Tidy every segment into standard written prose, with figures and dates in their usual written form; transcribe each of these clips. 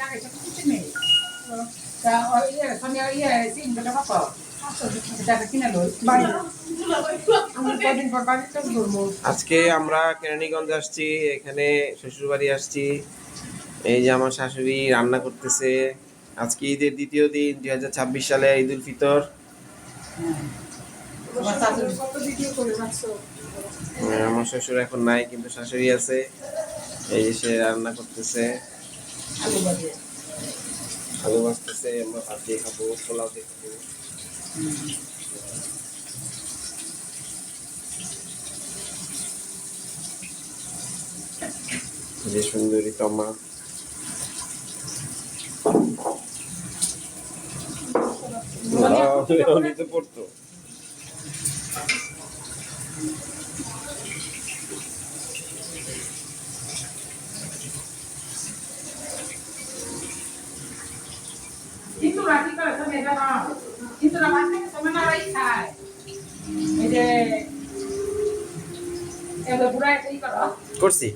লাগাইছে কিছু নেই তা ওই সন্ধ্যা ইয়ে সিম করে বাবা টাকা কিনে লই আজকে আমরা কেরানীগঞ্জ আসছি, এখানে শ্বশুরবাড়ি আসছি। এই যে আমার শাশুড়ি রান্না করতেছে। আজকে ঈদের দ্বিতীয় দিন, 2026 সালে ঈদ উল ফিতর। আমার শ্বশুর এখন নাই, কিন্তু শাশুড়ি আছে। এই যে সে রান্না করতেছে, আলু ভাজতেছে। আমরা ভাত দিয়ে খাবো, পোলাও দিয়ে খাবো। যে সুন্দরী টমা, নিতে পড়তো। কিন্তু রাখি করে তুমি এটা না কিন্তু না মাছ থেকে তুমি না রাই খায় এই যে এগুলো পুরা এই করো করছি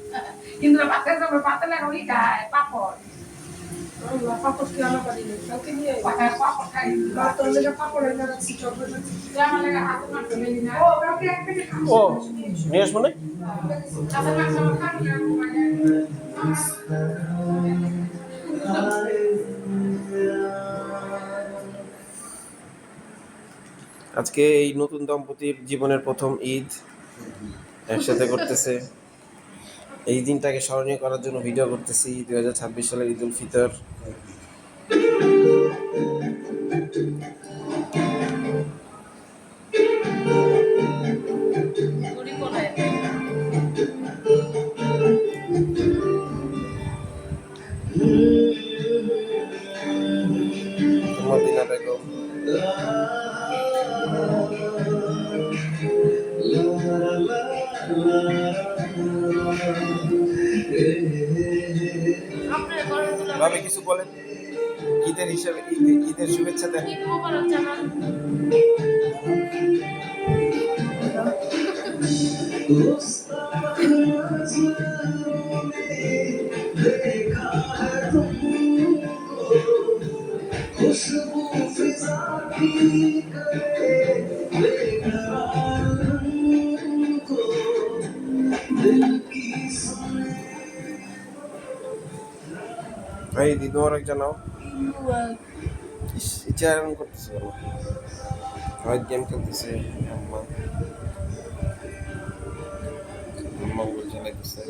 কিন্তু ভাতের সময় পাতে লাগাই খায় পাপড় পাপড় কি আলো করি কালকে নিয়ে পাপড় খাই তোর লেগে পাপড় এনে রাখছি চকলেট আমার লেগে হাতে মারতে লেগে না ও কালকে এক প্যাকেট ও নিয়ে আসবো না। কাছে মাছ আমার খাবি না মানে আজকে এই নতুন দম্পতির জীবনের প্রথম ঈদ একসাথে করতেছে। এই দিনটাকে স্মরণীয় করার জন্য ভিডিও করতেছি। 2026 সালের ঈদ উল ফিতর। মদিনা বেগম ভাবে কিছু বলেন, ঈদের হিসাবে ঈদের শুভেচ্ছা দেন। ভাই ঈদ মোবারক জানাও। চেয়ার করতেছে কেন? হয় গেম খেলতেছে। আম্মা আম্মা বল চালাইতেছে।